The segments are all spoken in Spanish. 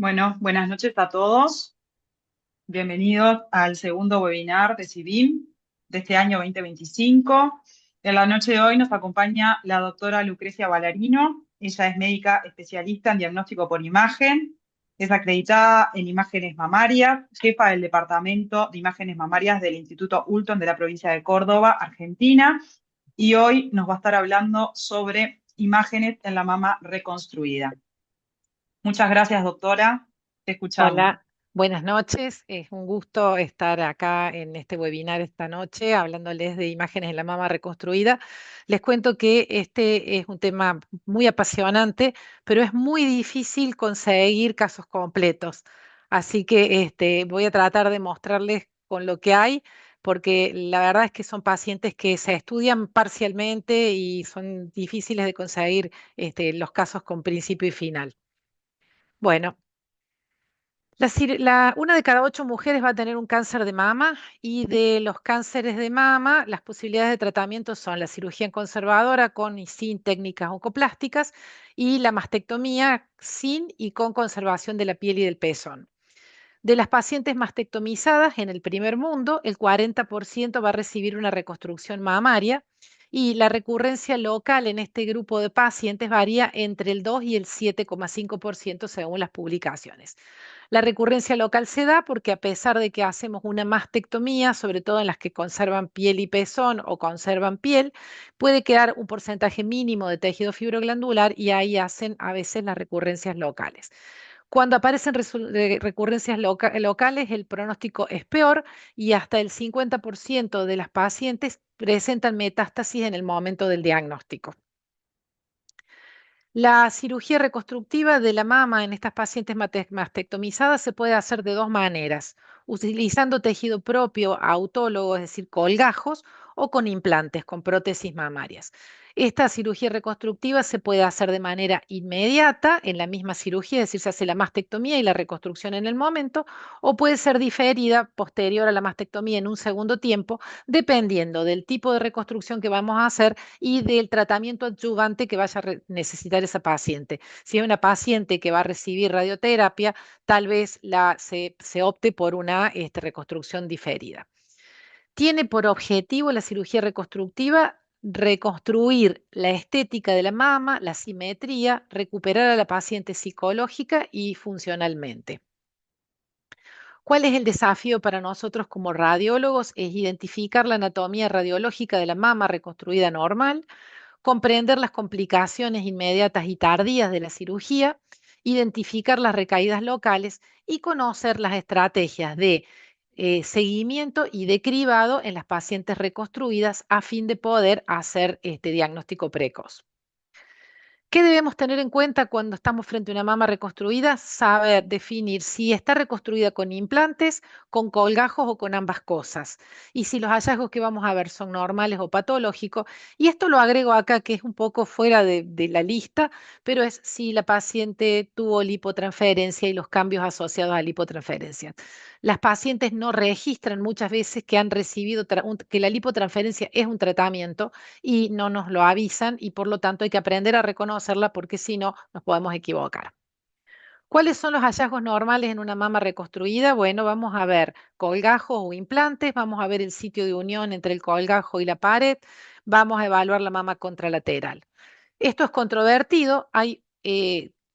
Bueno, buenas noches a todos. Bienvenidos al segundo webinar de CIVIM de este año 2025. En la noche de hoy nos acompaña la doctora Lucrecia Ballarino. Ella es médica especialista en diagnóstico por imagen, es acreditada en imágenes mamarias, jefa del Departamento de Imágenes Mamarias del Instituto Ulton de la provincia de Córdoba, Argentina, y hoy nos va a estar hablando sobre imágenes en la mama reconstruida. Muchas gracias, doctora. Te escuchamos. Hola, buenas noches. Es un gusto estar acá en este webinar esta noche hablándoles de imágenes en la mama reconstruida. Les cuento que este es un tema muy apasionante, pero es muy difícil conseguir casos completos. Así que voy a tratar de mostrarles con lo que hay, porque la verdad es que son pacientes que se estudian parcialmente y son difíciles de conseguir los casos con principio y final. Bueno. Una de cada 8 mujeres va a tener un cáncer de mama y de los cánceres de mama, las posibilidades de tratamiento son la cirugía conservadora con y sin técnicas oncoplásticas y la mastectomía sin y con conservación de la piel y del pezón. De las pacientes mastectomizadas en el primer mundo, el 40% va a recibir una reconstrucción mamaria y la recurrencia local en este grupo de pacientes varía entre el 2 y el 7,5% según las publicaciones. La recurrencia local se da porque a pesar de que hacemos una mastectomía, sobre todo en las que conservan piel y pezón o conservan piel, puede quedar un porcentaje mínimo de tejido fibroglandular y ahí hacen a veces las recurrencias locales. Cuando aparecen recurrencias locales, el pronóstico es peor y hasta el 50% de las pacientes presentan metástasis en el momento del diagnóstico. La cirugía reconstructiva de la mama en estas pacientes mastectomizadas se puede hacer de dos maneras, utilizando tejido propio autólogo, es decir, colgajos, o con implantes, con prótesis mamarias. Esta cirugía reconstructiva se puede hacer de manera inmediata en la misma cirugía, es decir, se hace la mastectomía y la reconstrucción en el momento, o puede ser diferida posterior a la mastectomía en un segundo tiempo, dependiendo del tipo de reconstrucción que vamos a hacer y del tratamiento adyuvante que vaya a necesitar esa paciente. Si es una paciente que va a recibir radioterapia, tal vez se opte por una reconstrucción diferida. Tiene por objetivo la cirugía reconstructiva reconstruir la estética de la mama, la simetría, recuperar a la paciente psicológica y funcionalmente. ¿Cuál es el desafío para nosotros como radiólogos? Es identificar la anatomía radiológica de la mama reconstruida normal, comprender las complicaciones inmediatas y tardías de la cirugía, identificar las recaídas locales y conocer las estrategias de seguimiento y de cribado en las pacientes reconstruidas a fin de poder hacer este diagnóstico precoz. ¿Qué debemos tener en cuenta cuando estamos frente a una mama reconstruida? Saber definir si está reconstruida con implantes, con colgajos o con ambas cosas. Y si los hallazgos que vamos a ver son normales o patológicos. Y esto lo agrego acá, que es un poco fuera de la lista, pero es si la paciente tuvo lipotransferencia y los cambios asociados a lipotransferencia. Las pacientes no registran muchas veces que han recibido, que la lipotransferencia es un tratamiento y no nos lo avisan y por lo tanto hay que aprender a reconocerla porque si no nos podemos equivocar. ¿Cuáles son los hallazgos normales en una mama reconstruida? Bueno, vamos a ver colgajos o implantes, vamos a ver el sitio de unión entre el colgajo y la pared, vamos a evaluar la mama contralateral. Esto es controvertido, hay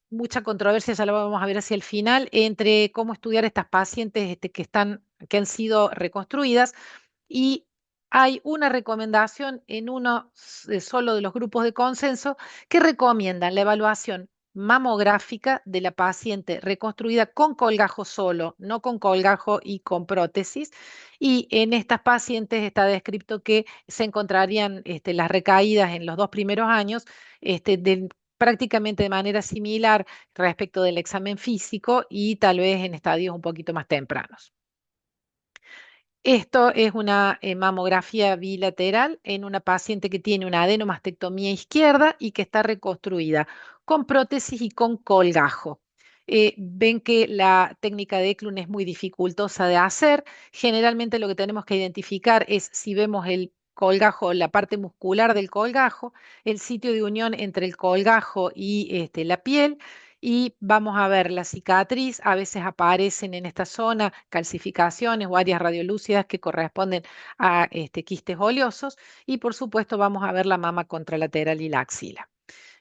mucha controversia, ya lo vamos a ver hacia el final, entre cómo estudiar estas pacientes que han sido reconstruidas y hay una recomendación en uno solo de los grupos de consenso que recomiendan la evaluación mamográfica de la paciente reconstruida con colgajo solo, no con colgajo y con prótesis. Y en estas pacientes está descrito que se encontrarían las recaídas en los 2 primeros años prácticamente de manera similar respecto del examen físico y tal vez en estadios un poquito más tempranos. Esto es una mamografía bilateral en una paciente que tiene una adenomastectomía izquierda y que está reconstruida con prótesis y con colgajo. Ven que la técnica de Eklund es muy dificultosa de hacer. Generalmente lo que tenemos que identificar es si vemos el colgajo, la parte muscular del colgajo, el sitio de unión entre el colgajo y la piel y vamos a ver la cicatriz. A veces aparecen en esta zona calcificaciones o áreas radiolúcidas que corresponden a quistes oleosos y por supuesto vamos a ver la mama contralateral y la axila.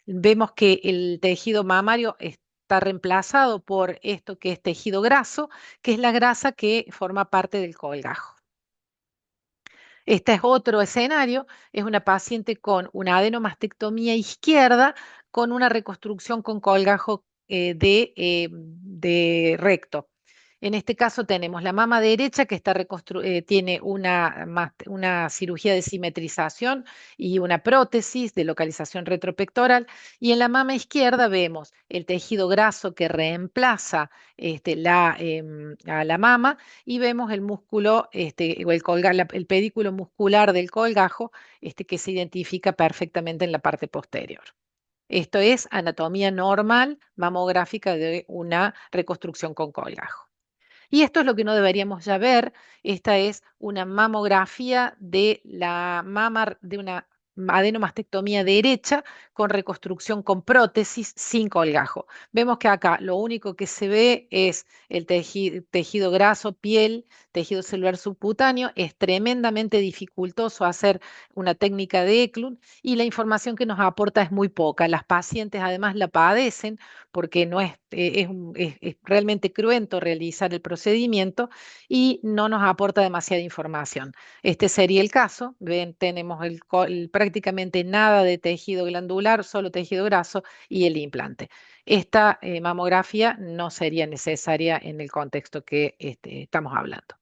Vemos que el tejido mamario está reemplazado por esto que es tejido graso, que es la grasa que forma parte del colgajo. Este es otro escenario, es una paciente con una adenomastectomía izquierda con una reconstrucción con colgajo de recto. En este caso tenemos la mama derecha que tiene una cirugía de simetrización y una prótesis de localización retropectoral. Y en la mama izquierda vemos el tejido graso que reemplaza a la mama y vemos el músculo, o el pedículo muscular del colgajo, que se identifica perfectamente en la parte posterior. Esto es anatomía normal mamográfica de una reconstrucción con colgajo. Y esto es lo que no deberíamos ya ver. Esta es una mamografía de la mama de una adenomastectomía derecha con reconstrucción con prótesis sin colgajo. Vemos que acá lo único que se ve es el tejido graso, piel, tejido celular subcutáneo. Es tremendamente dificultoso hacer una técnica de Eklund y la información que nos aporta es muy poca. Las pacientes además la padecen porque no es realmente cruento realizar el procedimiento y no nos aporta demasiada información. Este sería el caso. Ven, tenemos prácticamente nada de tejido glandular, solo tejido graso y el implante. Esta mamografía no sería necesaria en el contexto que estamos hablando.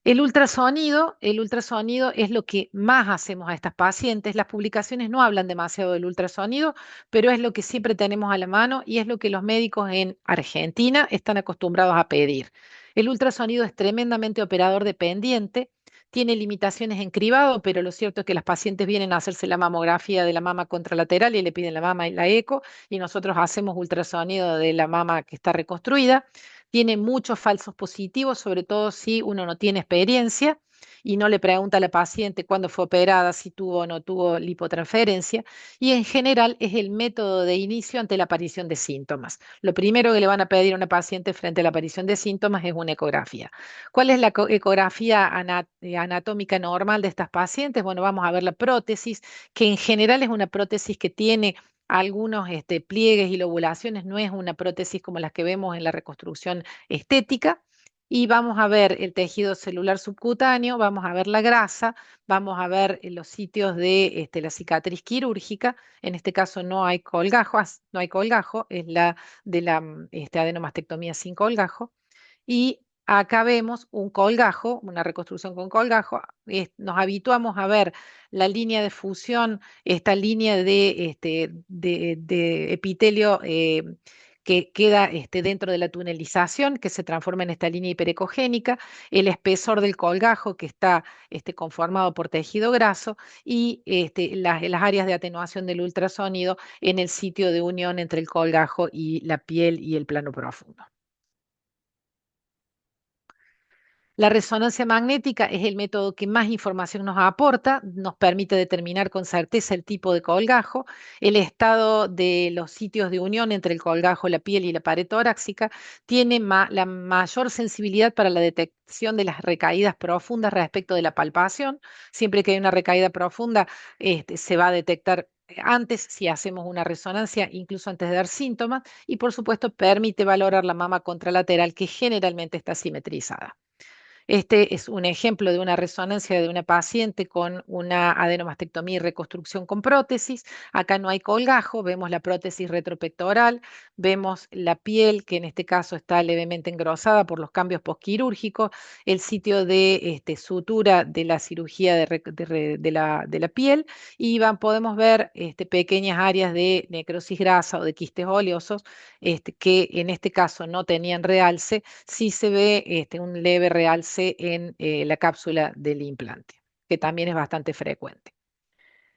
El ultrasonido es lo que más hacemos a estas pacientes. Las publicaciones no hablan demasiado del ultrasonido, pero es lo que siempre tenemos a la mano y es lo que los médicos en Argentina están acostumbrados a pedir. El ultrasonido es tremendamente operador dependiente, tiene limitaciones en cribado, pero lo cierto es que las pacientes vienen a hacerse la mamografía de la mama contralateral y le piden la mama y la eco, y nosotros hacemos ultrasonido de la mama que está reconstruida. Tiene muchos falsos positivos, sobre todo si uno no tiene experiencia y no le pregunta a la paciente cuándo fue operada, si tuvo o no tuvo lipotransferencia. Y en general es el método de inicio ante la aparición de síntomas. Lo primero que le van a pedir a una paciente frente a la aparición de síntomas es una ecografía. ¿Cuál es la ecografía anatómica normal de estas pacientes? Bueno, vamos a ver la prótesis, que en general es una prótesis que tiene algunos pliegues y lobulaciones, no es una prótesis como las que vemos en la reconstrucción estética. Y vamos a ver el tejido celular subcutáneo, vamos a ver la grasa, vamos a ver los sitios de la cicatriz quirúrgica. En este caso no hay colgajo, no hay colgajo, es la de la adenomastectomía sin colgajo. Y acá vemos un colgajo, una reconstrucción con colgajo. Nos habituamos a ver la línea de fusión, esta línea de epitelio que queda dentro de la tunelización, que se transforma en esta línea hiperecogénica, el espesor del colgajo, que está conformado por tejido graso, y las áreas de atenuación del ultrasonido en el sitio de unión entre el colgajo y la piel y el plano profundo. La resonancia magnética es el método que más información nos aporta, nos permite determinar con certeza el tipo de colgajo, el estado de los sitios de unión entre el colgajo, la piel y la pared torácica, tiene la mayor sensibilidad para la detección de las recaídas profundas respecto de la palpación. Siempre que hay una recaída profunda, se va a detectar antes si hacemos una resonancia, incluso antes de dar síntomas, y por supuesto permite valorar la mama contralateral que generalmente está simetrizada. Este es un ejemplo de una resonancia de una paciente con una adenomastectomía y reconstrucción con prótesis. Acá no hay colgajo, vemos la prótesis retropectoral, vemos la piel que en este caso está levemente engrosada por los cambios posquirúrgicos, el sitio de sutura de la cirugía de la piel y podemos ver pequeñas áreas de necrosis grasa o de quistes oleosos que en este caso no tenían realce, sí se ve un leve realce en la cápsula del implante, que también es bastante frecuente.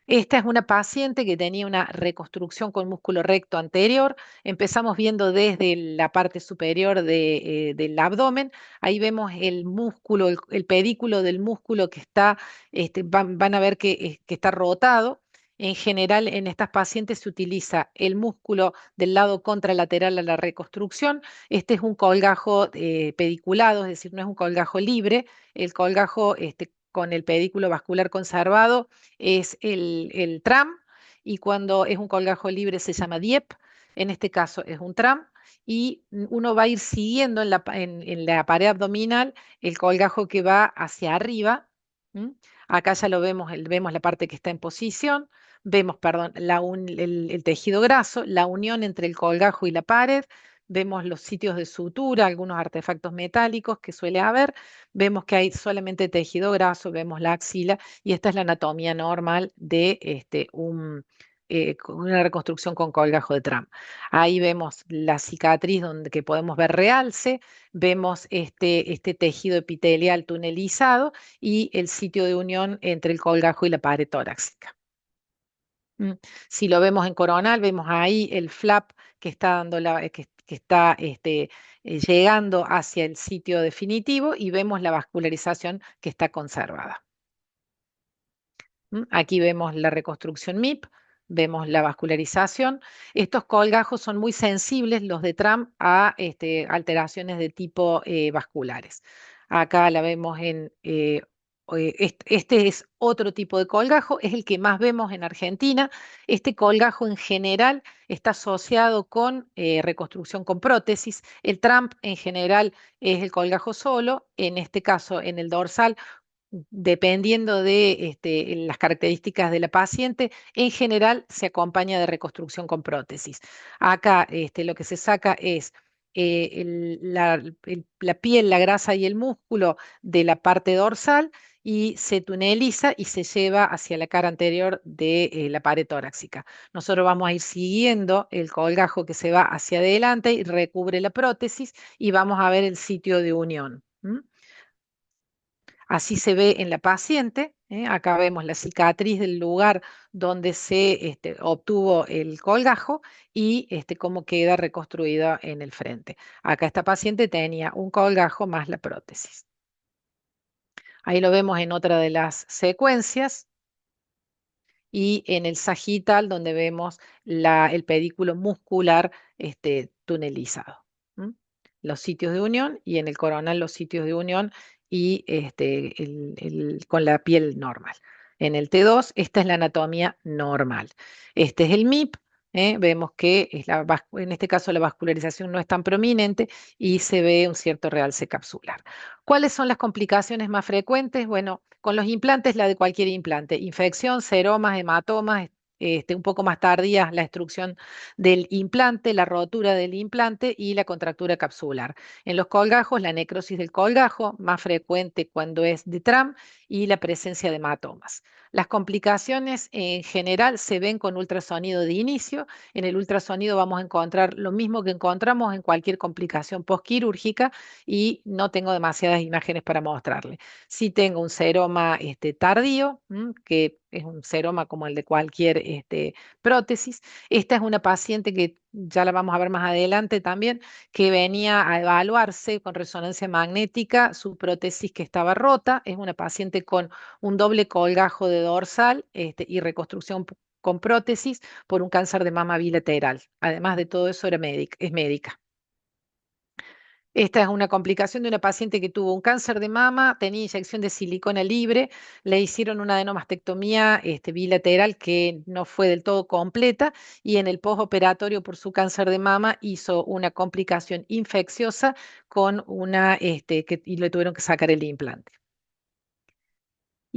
Esta es una paciente que tenía una reconstrucción con músculo recto anterior. Empezamos viendo desde la parte superior del abdomen. Ahí vemos el músculo, el pedículo del músculo que está, van a ver que está rotado. En general, en estas pacientes se utiliza el músculo del lado contralateral a la reconstrucción. Este es un colgajo pediculado, es decir, no es un colgajo libre. El colgajo con el pedículo vascular conservado es el TRAM, y cuando es un colgajo libre se llama DIEP. En este caso es un TRAM, y uno va a ir siguiendo en la pared abdominal el colgajo que va hacia arriba. ¿M? Acá ya lo vemos, vemos la parte que está en posición. Vemos, perdón, el tejido graso, la unión entre el colgajo y la pared. Vemos los sitios de sutura, algunos artefactos metálicos que suele haber. Vemos que hay solamente tejido graso, vemos la axila, y esta es la anatomía normal de una reconstrucción con colgajo de TRAM. Ahí vemos la cicatriz donde que podemos ver realce, vemos este tejido epitelial tunelizado y el sitio de unión entre el colgajo y la pared torácica. Si lo vemos en coronal, vemos ahí el flap que está dando que está llegando hacia el sitio definitivo, y vemos la vascularización que está conservada. Aquí vemos la reconstrucción MIP, vemos la vascularización. Estos colgajos son muy sensibles, los de TRAM, a alteraciones de tipo vasculares. Acá la vemos este es otro tipo de colgajo, es el que más vemos en Argentina. Este colgajo en general está asociado con reconstrucción con prótesis. El TRAM en general es el colgajo solo, en este caso en el dorsal, dependiendo de las características de la paciente, en general se acompaña de reconstrucción con prótesis. Acá lo que se saca es la piel, la grasa y el músculo de la parte dorsal, y se tuneliza y se lleva hacia la cara anterior de la pared torácica. Nosotros vamos a ir siguiendo el colgajo que se va hacia adelante y recubre la prótesis, y vamos a ver el sitio de unión. Así se ve en la paciente. Acá vemos la cicatriz del lugar donde se obtuvo el colgajo, y cómo queda reconstruida en el frente. Acá esta paciente tenía un colgajo más la prótesis. Ahí lo vemos en otra de las secuencias, y en el sagital, donde vemos el pedículo muscular tunelizado. ¿M? Los sitios de unión, y en el coronal los sitios de unión, y con la piel normal. En el T2, esta es la anatomía normal. Este es el MIP. Vemos que en este caso la vascularización no es tan prominente y se ve un cierto realce capsular. ¿Cuáles son las complicaciones más frecuentes? Bueno, con los implantes, la de cualquier implante: infección, seromas, hematomas, un poco más tardía la extrusión del implante, la rotura del implante y la contractura capsular. En los colgajos, la necrosis del colgajo, más frecuente cuando es de TRAM, y la presencia de hematomas. Las complicaciones en general se ven con ultrasonido de inicio. En el ultrasonido vamos a encontrar lo mismo que encontramos en cualquier complicación postquirúrgica, y no tengo demasiadas imágenes para mostrarle. Sí tengo un seroma tardío, que es un seroma como el de cualquier prótesis. Esta es una paciente que ya la vamos a ver más adelante también, que venía a evaluarse con resonancia magnética su prótesis que estaba rota. Es una paciente con un doble colgajo de dorsal y reconstrucción con prótesis por un cáncer de mama bilateral. Además de todo eso, es médica. Esta es una complicación de una paciente que tuvo un cáncer de mama, tenía inyección de silicona libre, le hicieron una adenomastectomía bilateral que no fue del todo completa, y en el postoperatorio por su cáncer de mama hizo una complicación infecciosa y le tuvieron que sacar el implante.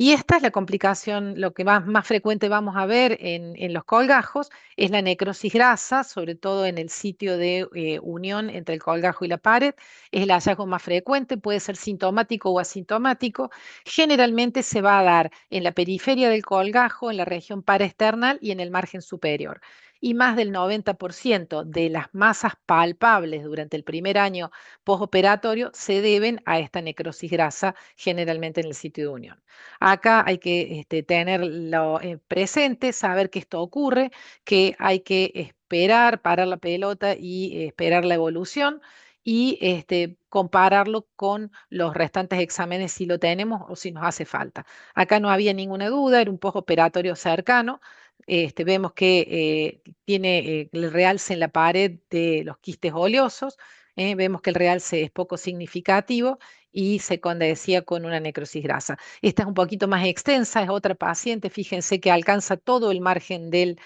Y esta es la complicación, lo que más frecuente vamos a ver en los colgajos, es la necrosis grasa, sobre todo en el sitio de unión entre el colgajo y la pared. Es el hallazgo más frecuente, puede ser sintomático o asintomático. Generalmente se va a dar en la periferia del colgajo, en la región paraesternal y en el margen superior. Y más del 90% de las masas palpables durante el primer año postoperatorio se deben a esta necrosis grasa, generalmente en el sitio de unión. Acá hay que tenerlo presente, saber que esto ocurre, que hay que esperar, parar la pelota y esperar la evolución, y compararlo con los restantes exámenes si lo tenemos o si nos hace falta. Acá no había ninguna duda, era un postoperatorio cercano. Vemos que tiene el realce en la pared de los quistes oleosos. Vemos que el realce es poco significativo y se condecía con una necrosis grasa. Esta es un poquito más extensa, es otra paciente, fíjense que alcanza todo el margen del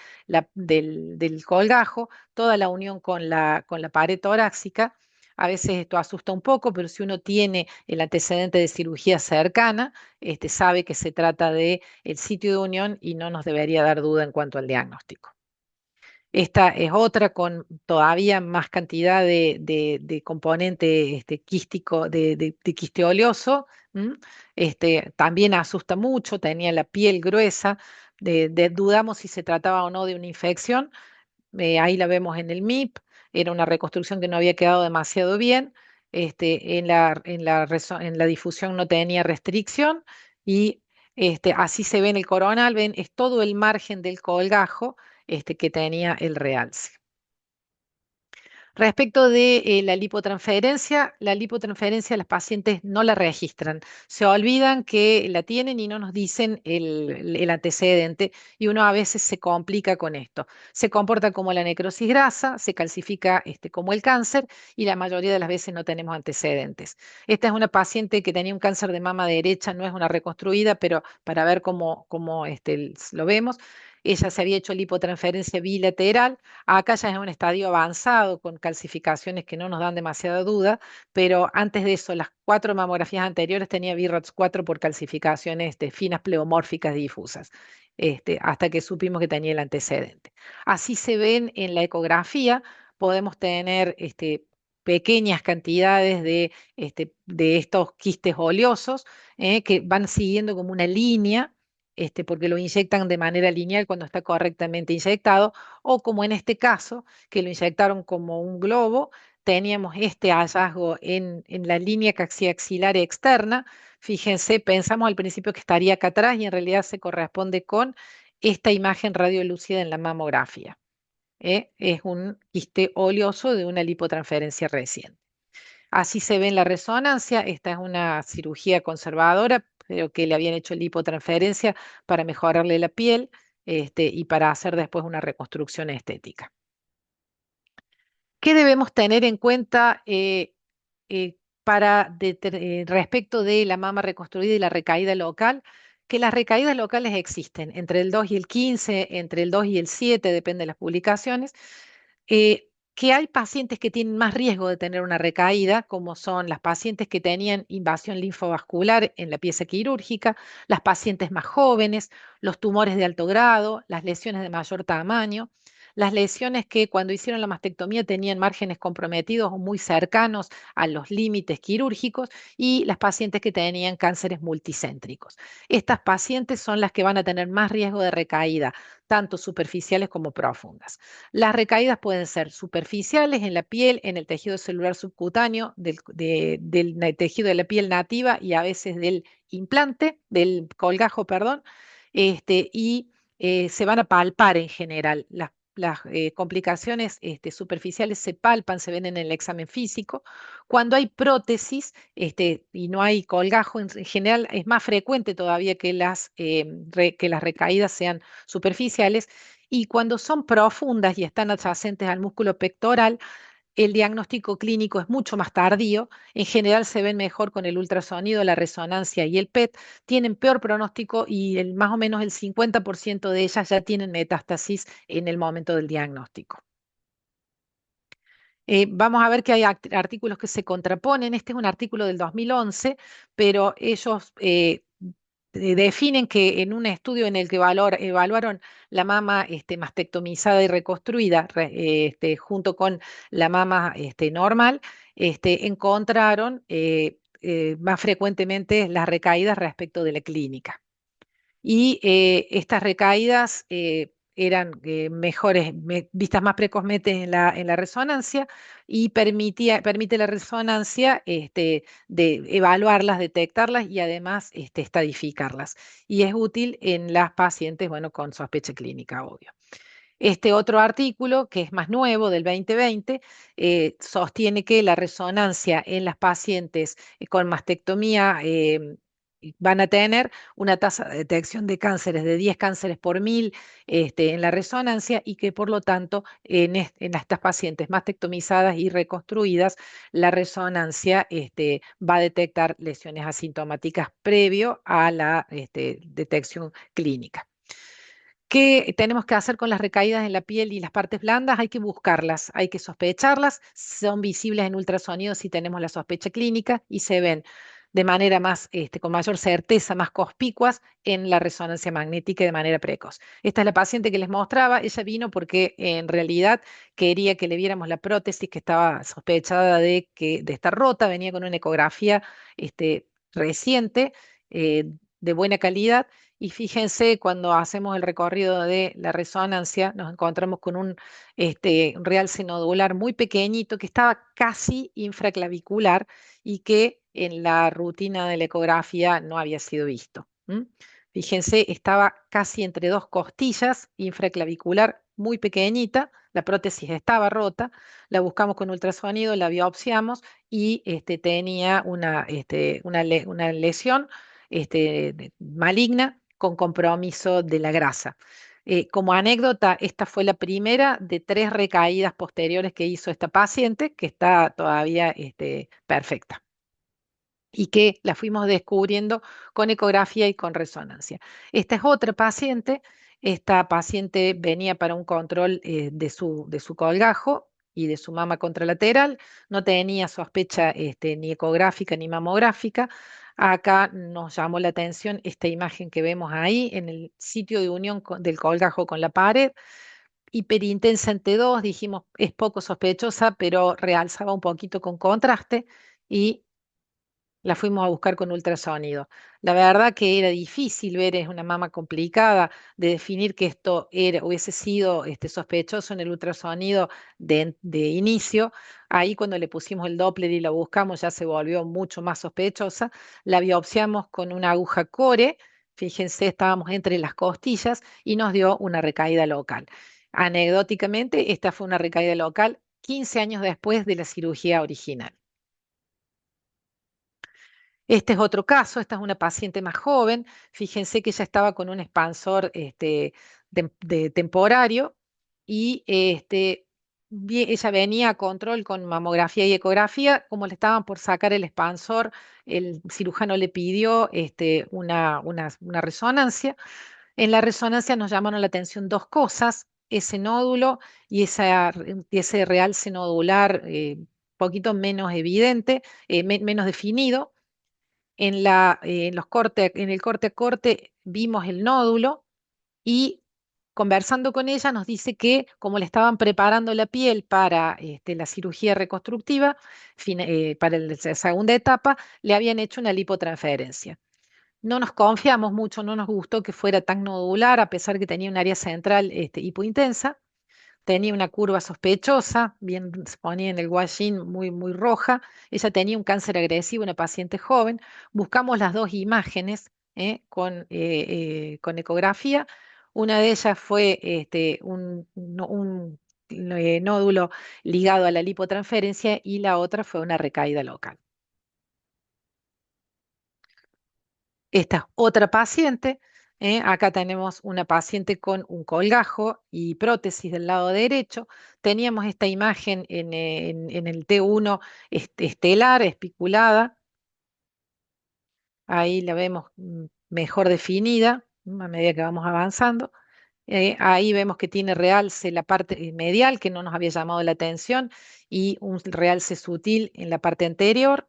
colgajo, toda la unión con la pared torácica. A veces esto asusta un poco, pero si uno tiene el antecedente de cirugía cercana, sabe que se trata de el sitio de unión y no nos debería dar duda en cuanto al diagnóstico. Esta es otra con todavía más cantidad de componente quístico, de quiste oleoso. ¿M? También asusta mucho, tenía la piel gruesa, dudamos si se trataba o no de una infección. Ahí la vemos en el MIP, era una reconstrucción que no había quedado demasiado bien. En la difusión no tenía restricción y así se ve en el coronal, ven, es todo el margen del colgajo que tenía el realce. Respecto de la lipotransferencia las pacientes no la registran, se olvidan que la tienen y no nos dicen el antecedente y uno a veces se complica con esto. Se comporta como la necrosis grasa, se calcifica como el cáncer y la mayoría de las veces no tenemos antecedentes. Esta es una paciente que tenía un cáncer de mama derecha, no es una reconstruida, pero para ver cómo lo vemos. Ella se había hecho lipotransferencia bilateral. Acá ya es un estadio avanzado con calcificaciones que no nos dan demasiada duda, pero antes de eso, las 4 mamografías anteriores tenía BRAF 4 por calcificaciones finas pleomórficas difusas, hasta que supimos que tenía el antecedente. Así se ven en la ecografía, podemos tener pequeñas cantidades de estos quistes oleosos que van siguiendo como una línea. Porque lo inyectan de manera lineal cuando está correctamente inyectado, o como en este caso, que lo inyectaron como un globo, teníamos este hallazgo en la línea axilar externa. Fíjense, pensamos al principio que estaría acá atrás y en realidad se corresponde con esta imagen radiolúcida en la mamografía. Es un quiste oleoso de una lipotransferencia reciente. Así se ve en la resonancia. Esta es una cirugía conservadora, pero que le habían hecho lipotransferencia para mejorarle la piel y para hacer después una reconstrucción estética. ¿Qué debemos tener en cuenta respecto de la mama reconstruida y la recaída local? Que las recaídas locales existen entre el 2 y el 15, entre el 2 y el 7, depende de las publicaciones. Que hay pacientes que tienen más riesgo de tener una recaída, como son las pacientes que tenían invasión linfovascular en la pieza quirúrgica, las pacientes más jóvenes, los tumores de alto grado, las lesiones de mayor tamaño, las lesiones que cuando hicieron la mastectomía tenían márgenes comprometidos o muy cercanos a los límites quirúrgicos y las pacientes que tenían cánceres multicéntricos. Estas pacientes son las que van a tener más riesgo de recaída, tanto superficiales como profundas. Las recaídas pueden ser superficiales en la piel, en el tejido celular subcutáneo, del tejido de la piel nativa y a veces del implante, del colgajo, perdón, y se van a palpar en general. Las complicaciones superficiales se palpan, se ven en el examen físico. Cuando hay prótesis y no hay colgajo, en general es más frecuente todavía que las recaídas sean superficiales. Y cuando son profundas y están adyacentes al músculo pectoral, el diagnóstico clínico es mucho más tardío. En general se ven mejor con el ultrasonido, la resonancia y el PET. Tienen peor pronóstico y más o menos el 50% de ellas ya tienen metástasis en el momento del diagnóstico. Vamos a ver que hay artículos que se contraponen. Este es un artículo del 2011, pero ellos definen que en un estudio en el que evaluaron la mama mastectomizada y reconstruida junto con la mama normal, encontraron más frecuentemente las recaídas respecto de la clínica. Y estas recaídas eran mejores, vistas más precozmente en la resonancia y permite la resonancia de evaluarlas, detectarlas y además estadificarlas. Y es útil en las pacientes, bueno, con sospecha clínica, obvio. Este otro artículo, que es más nuevo, del 2020, sostiene que la resonancia en las pacientes con mastectomía van a tener una tasa de detección de cánceres de 10 cánceres por mil en la resonancia y que por lo tanto en estas pacientes mastectomizadas y reconstruidas, la resonancia va a detectar lesiones asintomáticas previo a la detección clínica. ¿Qué tenemos que hacer con las recaídas en la piel y las partes blandas? Hay que buscarlas, hay que sospecharlas, son visibles en ultrasonido si tenemos la sospecha clínica y se ven de manera más, con mayor certeza, más conspicuas en la resonancia magnética y de manera precoz. Esta es la paciente que les mostraba, ella vino porque en realidad quería que le viéramos la prótesis que estaba sospechada de estar rota, venía con una ecografía reciente, de buena calidad y fíjense, cuando hacemos el recorrido de la resonancia, nos encontramos con un realce nodular muy pequeñito que estaba casi infraclavicular y que en la rutina de la ecografía no había sido visto. Fíjense, estaba casi entre dos costillas, infraclavicular muy pequeñita, la prótesis estaba rota, la buscamos con ultrasonido, la biopsiamos y tenía una lesión maligna con compromiso de la grasa. Como anécdota, esta fue la primera de 3 recaídas posteriores que hizo esta paciente, que está todavía perfecta y que la fuimos descubriendo con ecografía y con resonancia. Esta es otra paciente. Esta paciente venía para un control de su colgajo y de su mama contralateral. No tenía sospecha ni ecográfica ni mamográfica. Acá nos llamó la atención esta imagen que vemos ahí en el sitio de unión del colgajo con la pared. Hiperintensa en T2, dijimos, es poco sospechosa, pero realzaba un poquito con contraste y la fuimos a buscar con ultrasonido. La verdad que era difícil ver, es una mama complicada de definir que esto hubiese sido sospechoso en el ultrasonido de inicio. Ahí cuando le pusimos el Doppler y la buscamos ya se volvió mucho más sospechosa. La biopsiamos con una aguja core, fíjense, estábamos entre las costillas y nos dio una recaída local. Anecdóticamente, esta fue una recaída local 15 años después de la cirugía original. Este es otro caso, esta es una paciente más joven. Fíjense que ella estaba con un expansor temporario y ella venía a control con mamografía y ecografía. Como le estaban por sacar el expansor, el cirujano le pidió una resonancia. En la resonancia nos llamaron la atención dos cosas, ese nódulo y ese realce nodular poquito menos evidente, menos definido en el corte a corte vimos el nódulo y conversando con ella nos dice que como le estaban preparando la piel para la cirugía reconstructiva, para la segunda etapa, le habían hecho una lipotransferencia. No nos confiamos mucho, no nos gustó que fuera tan nodular, a pesar que tenía un área central hipointensa. Tenía una curva sospechosa, bien se ponía en el washing muy, muy roja. Ella tenía un cáncer agresivo, una paciente joven. Buscamos las dos imágenes con ecografía. Una de ellas fue un nódulo ligado a la lipotransferencia y la otra fue una recaída local. Esta es otra paciente. Acá tenemos una paciente con un colgajo y prótesis del lado derecho. Teníamos esta imagen en el T1 estelar, espiculada. Ahí la vemos mejor definida a medida que vamos avanzando. Ahí vemos que tiene realce la parte medial, que no nos había llamado la atención, y un realce sutil en la parte anterior.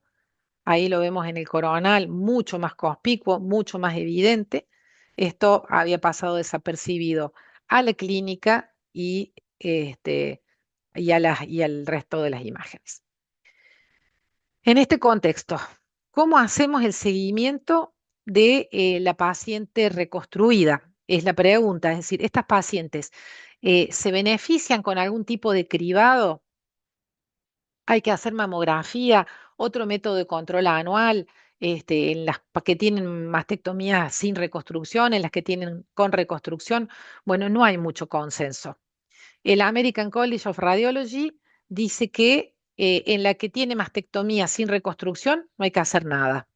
Ahí lo vemos en el coronal, mucho más conspicuo, mucho más evidente. Esto había pasado desapercibido a la clínica y al resto de las imágenes. En este contexto, ¿cómo hacemos el seguimiento de la paciente reconstruida? Es la pregunta, es decir, ¿estas pacientes se benefician con algún tipo de cribado? Hay que hacer mamografía, otro método de control anual, en las que tienen mastectomía sin reconstrucción, en las que tienen con reconstrucción. Bueno, no hay mucho consenso. El American College of Radiology dice que en la que tiene mastectomía sin reconstrucción no hay que hacer nada.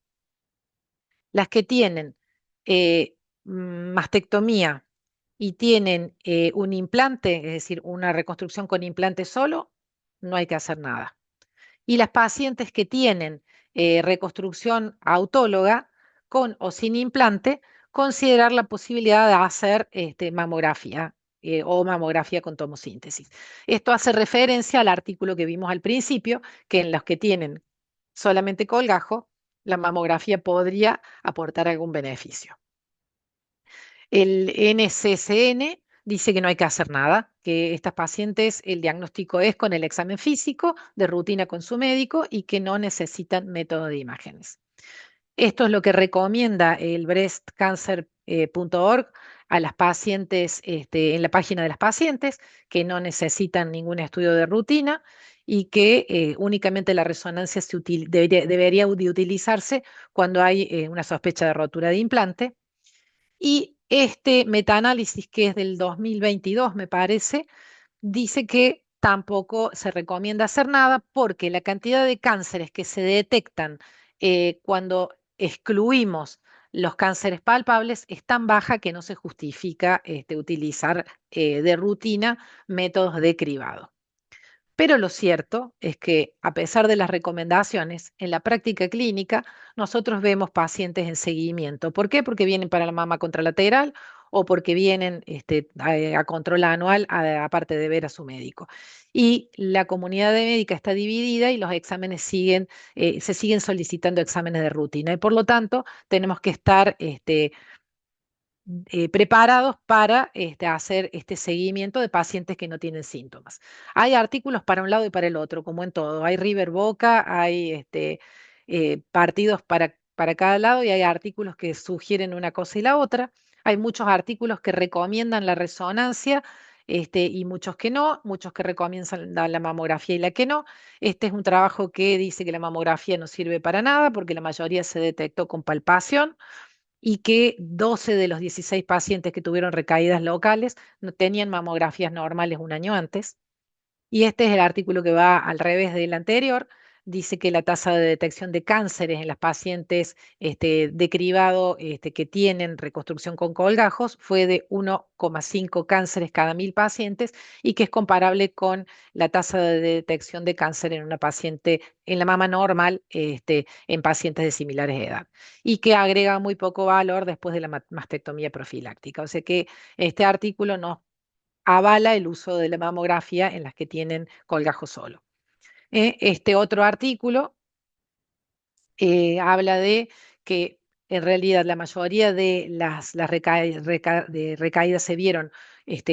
Las que tienen mastectomía y tienen un implante, es decir, una reconstrucción con implante solo, no hay que hacer nada. Y las pacientes que tienen reconstrucción autóloga con o sin implante, considerar la posibilidad de hacer mamografía o mamografía con tomosíntesis. Esto hace referencia al artículo que vimos al principio, que en los que tienen solamente colgajo, la mamografía podría aportar algún beneficio. El NCCN dice que no hay que hacer nada, que estas pacientes el diagnóstico es con el examen físico de rutina con su médico y que no necesitan método de imágenes. Esto es lo que recomienda el breastcancer.org a las pacientes en la página de las pacientes que no necesitan ningún estudio de rutina y que únicamente la resonancia debería de utilizarse cuando hay una sospecha de rotura de implante. Y este metaanálisis, que es del 2022, me parece, dice que tampoco se recomienda hacer nada porque la cantidad de cánceres que se detectan cuando excluimos los cánceres palpables es tan baja que no se justifica utilizar de rutina métodos de cribado. Pero lo cierto es que, a pesar de las recomendaciones, en la práctica clínica nosotros vemos pacientes en seguimiento. ¿Por qué? Porque vienen para la mama contralateral o porque vienen a control anual, aparte de ver a su médico. Y la comunidad de médica está dividida y los exámenes se siguen solicitando exámenes de rutina. Y por lo tanto, tenemos que estar preparados para hacer este seguimiento de pacientes que no tienen síntomas. Hay artículos para un lado y para el otro, como en todo. Hay River Boca, hay partidos para cada lado y hay artículos que sugieren una cosa y la otra. Hay muchos artículos que recomiendan la resonancia. Y muchos que no, muchos que recomiendan la mamografía y la que no. Este es un trabajo que dice que la mamografía no sirve para nada porque la mayoría se detectó con palpación y que 12 de los 16 pacientes que tuvieron recaídas locales no tenían mamografías normales un año antes. Y este es el artículo que va al revés del anterior. Dice que la tasa de detección de cánceres en las pacientes de cribado que tienen reconstrucción con colgajos fue de 1,5 cánceres cada 1000 pacientes y que es comparable con la tasa de detección de cáncer en una paciente en la mama normal en pacientes de similares edad y que agrega muy poco valor después de la mastectomía profiláctica. O sea que este artículo nos avala el uso de la mamografía en las que tienen colgajo solo. Este otro artículo habla de que en realidad la mayoría de las recaídas se vieron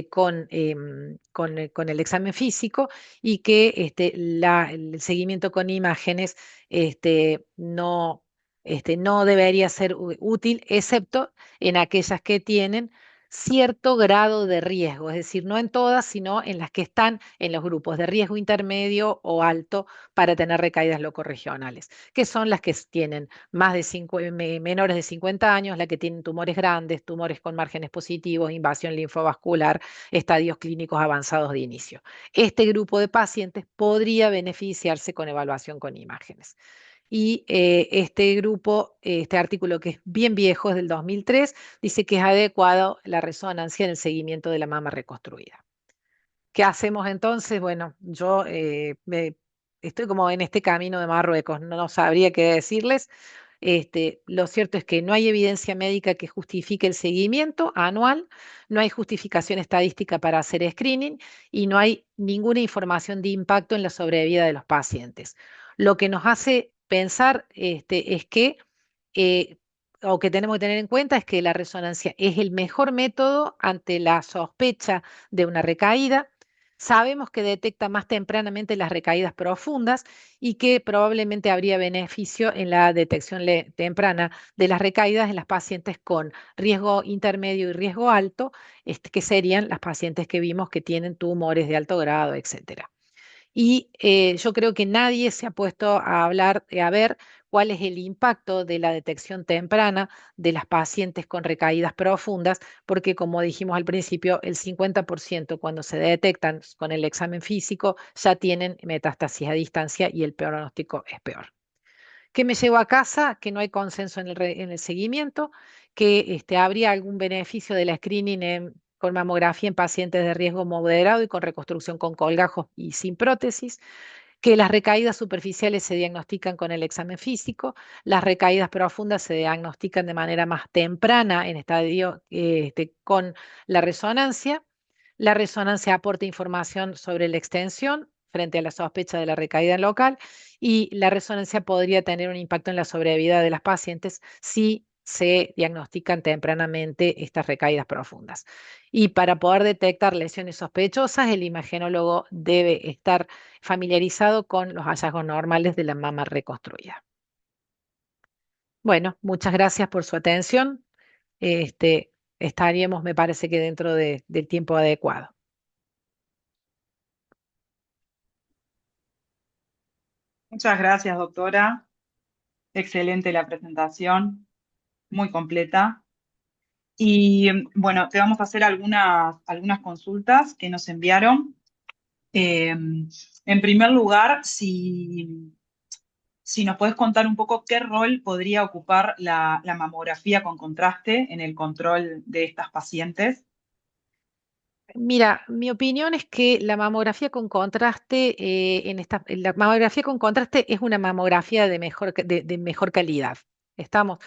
con el examen físico y que el seguimiento con imágenes no, no debería ser útil, excepto en aquellas que tienen cierto grado de riesgo, es decir, no en todas, sino en las que están en los grupos de riesgo intermedio o alto para tener recaídas locorregionales, que son las que tienen menores de 50 años, las que tienen tumores grandes, tumores con márgenes positivos, invasión linfovascular, estadios clínicos avanzados de inicio. Este grupo de pacientes podría beneficiarse con evaluación con imágenes. Y este grupo, este artículo que es bien viejo, es del 2003, dice que es adecuado la resonancia en el seguimiento de la mama reconstruida. ¿Qué hacemos entonces? Bueno, yo estoy como en este camino de Marruecos, no sabría qué decirles. Lo cierto es que no hay evidencia médica que justifique el seguimiento anual, no hay justificación estadística para hacer screening y no hay ninguna información de impacto en la sobrevida de los pacientes. Lo que nos hace pensar es que, eh, o que tenemos que tener en cuenta, es que la resonancia es el mejor método ante la sospecha de una recaída. Sabemos que detecta más tempranamente las recaídas profundas y que probablemente habría beneficio en la detección temprana de las recaídas en las pacientes con riesgo intermedio y riesgo alto, que serían las pacientes que vimos que tienen tumores de alto grado, etcétera. Y yo creo que nadie se ha puesto a hablar, a ver cuál es el impacto de la detección temprana de las pacientes con recaídas profundas, porque como dijimos al principio, el 50% cuando se detectan con el examen físico ya tienen metástasis a distancia y el pronóstico es peor. ¿Qué me llevo a casa? Que no hay consenso en el seguimiento, que habría algún beneficio de la screening con mamografía en pacientes de riesgo moderado y con reconstrucción con colgajos y sin prótesis, que las recaídas superficiales se diagnostican con el examen físico, las recaídas profundas se diagnostican de manera más temprana en estadio con la resonancia. La resonancia aporta información sobre la extensión frente a la sospecha de la recaída local y la resonancia podría tener un impacto en la sobrevida de las pacientes si se diagnostican tempranamente estas recaídas profundas. Y para poder detectar lesiones sospechosas, el imagenólogo debe estar familiarizado con los hallazgos normales de la mama reconstruida. Bueno, muchas gracias por su atención. Este, estaríamos, me parece que dentro del tiempo adecuado. Muchas gracias, doctora. Excelente la presentación, muy completa. Y bueno, te vamos a hacer algunas consultas que nos enviaron. En primer lugar, si nos puedes contar un poco qué rol podría ocupar la mamografía con contraste en el control de estas pacientes. Mira, mi opinión es que la mamografía con contraste, la mamografía con contraste es una mamografía de mejor calidad. Estamos,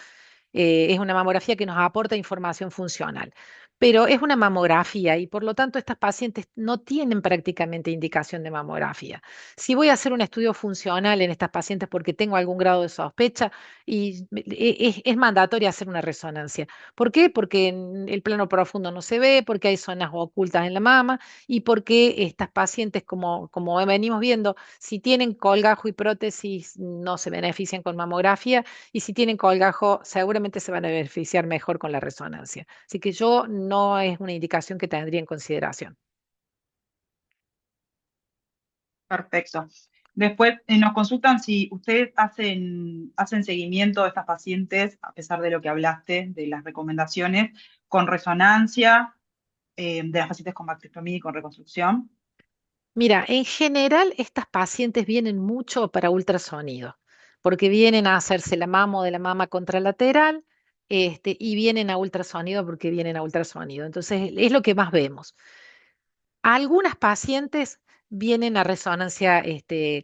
es una mamografía que nos aporta información funcional, pero es una mamografía y por lo tanto estas pacientes no tienen prácticamente indicación de mamografía. Si voy a hacer un estudio funcional en estas pacientes porque tengo algún grado de sospecha, es mandatorio hacer una resonancia. ¿Por qué? Porque en el plano profundo no se ve, porque hay zonas ocultas en la mama y porque estas pacientes, como venimos viendo, si tienen colgajo y prótesis, no se benefician con mamografía y si tienen colgajo, seguramente se van a beneficiar mejor con la resonancia. Así que yo no es una indicación que tendría en consideración. Perfecto. Después nos consultan si ustedes hacen seguimiento de estas pacientes, a pesar de lo que hablaste, de las recomendaciones, con resonancia, de las pacientes con mastectomía y con reconstrucción. Mira, en general estas pacientes vienen mucho para ultrasonido, porque vienen a hacerse la mamo de la mama contralateral, y vienen a ultrasonido porque vienen a ultrasonido. Entonces, es lo que más vemos. Algunas pacientes vienen a resonancia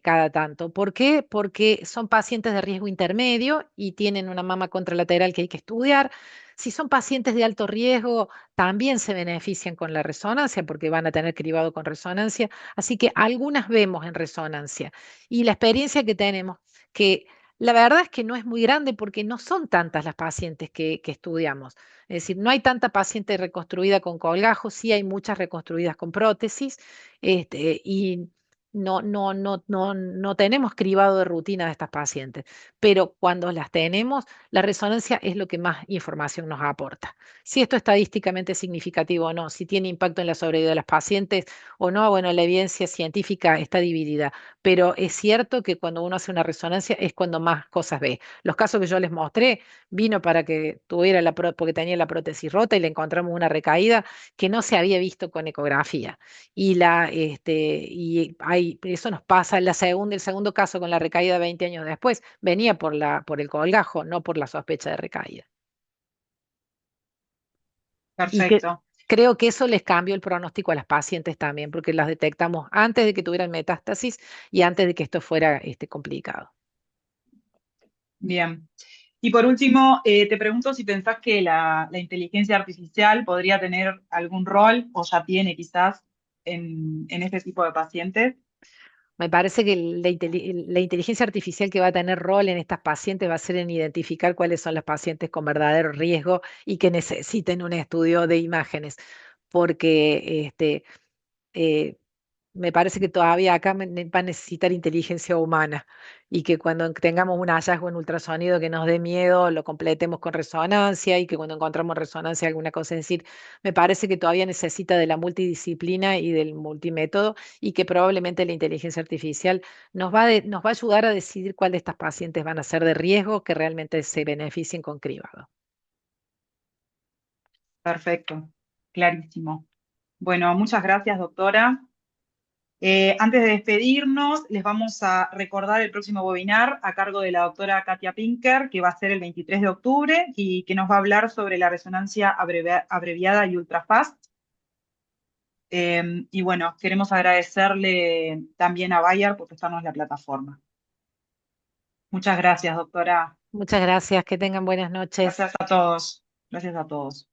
cada tanto. ¿Por qué? Porque son pacientes de riesgo intermedio y tienen una mama contralateral que hay que estudiar. Si son pacientes de alto riesgo, también se benefician con la resonancia porque van a tener cribado con resonancia. Así que algunas vemos en resonancia. Y la experiencia que tenemos, que la verdad es que no es muy grande porque no son tantas las pacientes que estudiamos. Es decir, no hay tanta paciente reconstruida con colgajo, sí hay muchas reconstruidas con prótesis, y no tenemos cribado de rutina de estas pacientes, pero cuando las tenemos, la resonancia es lo que más información nos aporta. Si esto estadísticamente es significativo o no, si tiene impacto en la sobrevida de las pacientes o no, bueno, la evidencia científica está dividida, pero es cierto que cuando uno hace una resonancia es cuando más cosas ve. Los casos que yo les mostré, vino para que tuviera porque tenía la prótesis rota y le encontramos una recaída que no se había visto con ecografía. Eso nos pasa el segundo caso con la recaída 20 años después, venía por el colgajo, no por la sospecha de recaída. Y que Perfecto. creo que eso les cambió el pronóstico a las pacientes también, porque las detectamos antes de que tuvieran metástasis y antes de que esto fuera complicado. Bien. Y por último, te pregunto si pensás que la inteligencia artificial podría tener algún rol o ya tiene quizás en este tipo de pacientes. Me parece que la inteligencia artificial que va a tener rol en estas pacientes va a ser en identificar cuáles son las pacientes con verdadero riesgo y que necesiten un estudio de imágenes, porque eh, me parece que todavía acá va a necesitar inteligencia humana y que cuando tengamos un hallazgo en ultrasonido que nos dé miedo, lo completemos con resonancia y que cuando encontramos resonancia alguna cosa, es decir, me parece que todavía necesita de la multidisciplina y del multimétodo y que probablemente la inteligencia artificial nos va a ayudar a decidir cuál de estas pacientes van a ser de riesgo que realmente se beneficien con cribado. Perfecto. Clarísimo. Bueno, muchas gracias, doctora. Antes de despedirnos, les vamos a recordar el próximo webinar a cargo de la doctora Katia Pinker, que va a ser el 23 de octubre y que nos va a hablar sobre la resonancia abreviada y ultrafast. Y bueno, queremos agradecerle también a Bayer por prestarnos la plataforma. Muchas gracias, doctora. Muchas gracias, que tengan buenas noches. Gracias a todos. Gracias a todos.